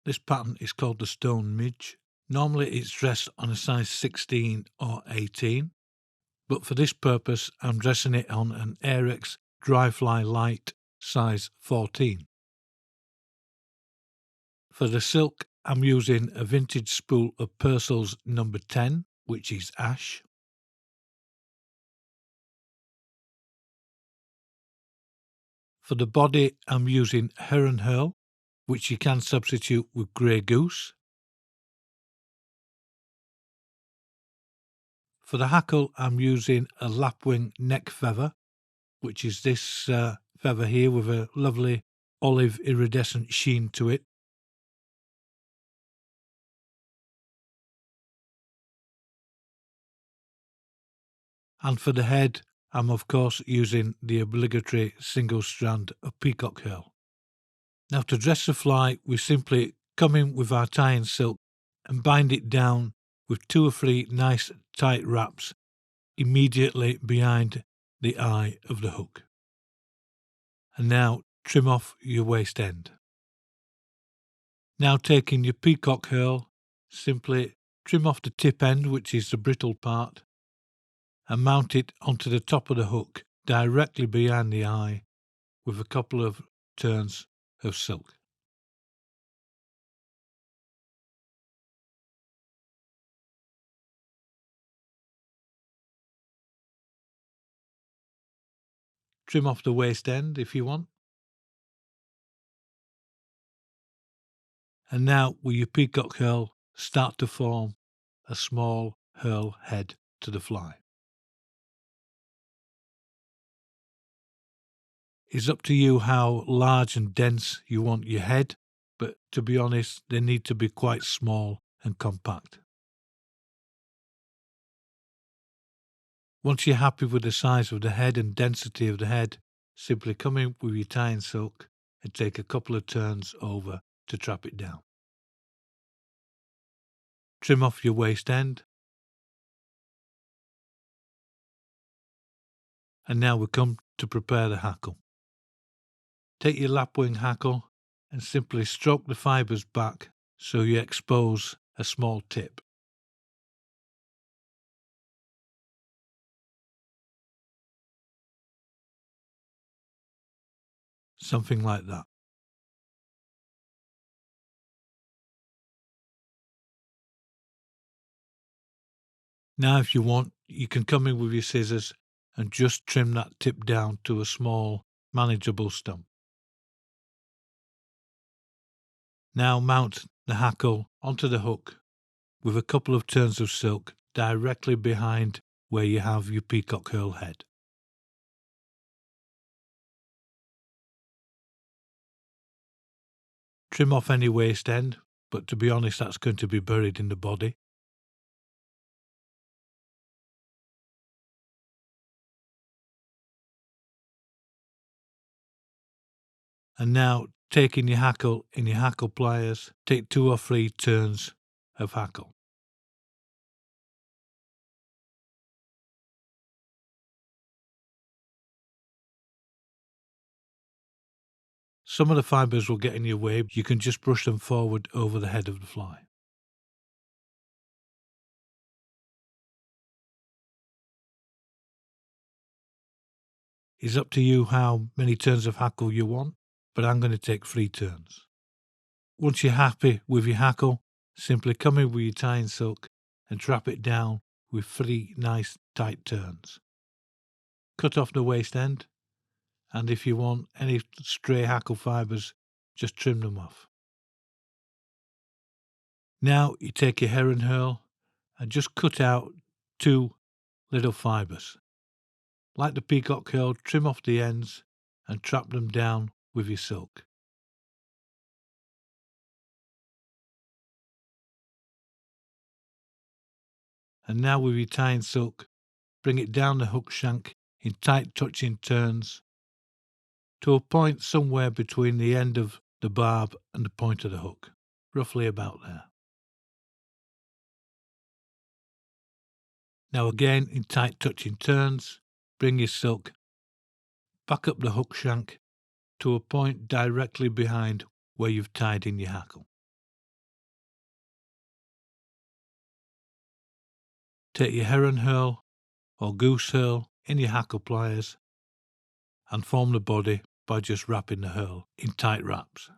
This pattern is called the Stone Midge. Normally it's dressed on a size 16 or 18, but for this purpose I'm dressing it on an Airex Dry Fly Light size 14. For the silk I'm using a vintage spool of Purcell's number 10, which is ash. For the body I'm using Heron Herl, which you can substitute with Grey Goose. For the hackle I'm using a lapwing neck feather, which is this feather here with a lovely olive iridescent sheen to it. And for the head I'm of course using the obligatory single strand of peacock herl. Now to dress the fly we simply come in with our tying silk and bind it down with 2 or 3 nice tight wraps immediately behind the eye of the hook. And now trim off your waist end. Now taking your peacock herl, simply trim off the tip end, which is the brittle part, and mount it onto the top of the hook directly behind the eye with a couple of turns of silk. Trim off the waist end if you want. And now with your peacock herl, start to form a small herl head to the fly. It's up to you how large and dense you want your head, but to be honest, they need to be quite small and compact. Once you're happy with the size of the head and density of the head, simply come in with your tying silk and take a couple of turns over to trap it down. Trim off your waist end. And now we come to prepare the hackle. Take your lapwing hackle and simply stroke the fibres back so you expose a small tip. Something like that. Now if you want, you can come in with your scissors and just trim that tip down to a small, manageable stump. Now mount the hackle onto the hook with a couple of turns of silk directly behind where you have your peacock herl head. Trim off any waist end, but to be honest that's going to be buried in the body. And now, taking your hackle in your hackle pliers, take 2 or 3 turns of hackle. Some of the fibres will get in your way, you can just brush them forward over the head of the fly. It's up to you how many turns of hackle you want, but I'm going to take 3 turns. Once you're happy with your hackle, simply come in with your tying silk and trap it down with 3 nice tight turns. Cut off the waist end, and if you want any stray hackle fibres, just trim them off. Now you take your heron herl and just cut out 2 little fibres. Like the peacock herl, trim off the ends and trap them down with your silk. And now with your tying silk, bring it down the hook shank in tight touching turns to a point somewhere between the end of the barb and the point of the hook, roughly about there. Now again in tight touching turns, bring your silk back up the hook shank to a point directly behind where you've tied in your hackle. Take your heron herl or goose herl in your hackle pliers and form the body by just wrapping the herl in tight wraps.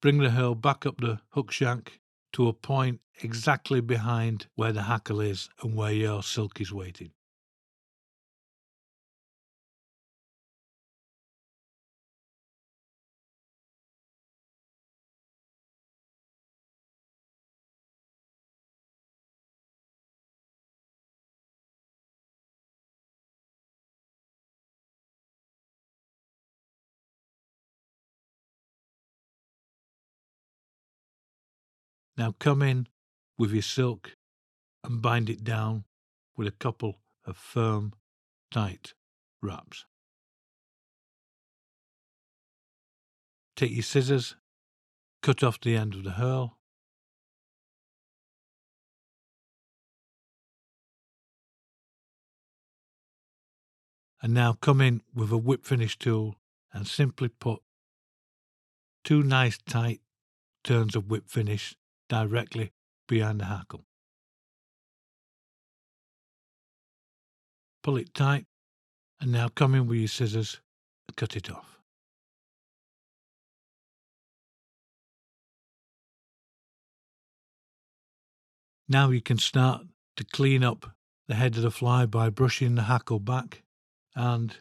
Bring the herl back up the hook shank to a point exactly behind where the hackle is and where your silk is waiting. Now come in with your silk and bind it down with a couple of firm, tight wraps. Take your scissors, cut off the end of the herl, and now come in with a whip finish tool and simply put 2 nice tight turns of whip finish directly behind the hackle. Pull it tight, and now come in with your scissors and cut it off. Now you can start to clean up the head of the fly by brushing the hackle back, and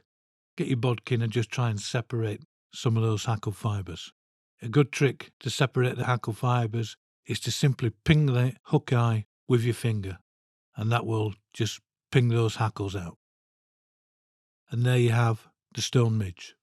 get your bodkin and just try and separate some of those hackle fibres. A good trick to separate the hackle fibres is to simply ping the hook eye with your finger, and that will just ping those hackles out. And there you have the stone midge.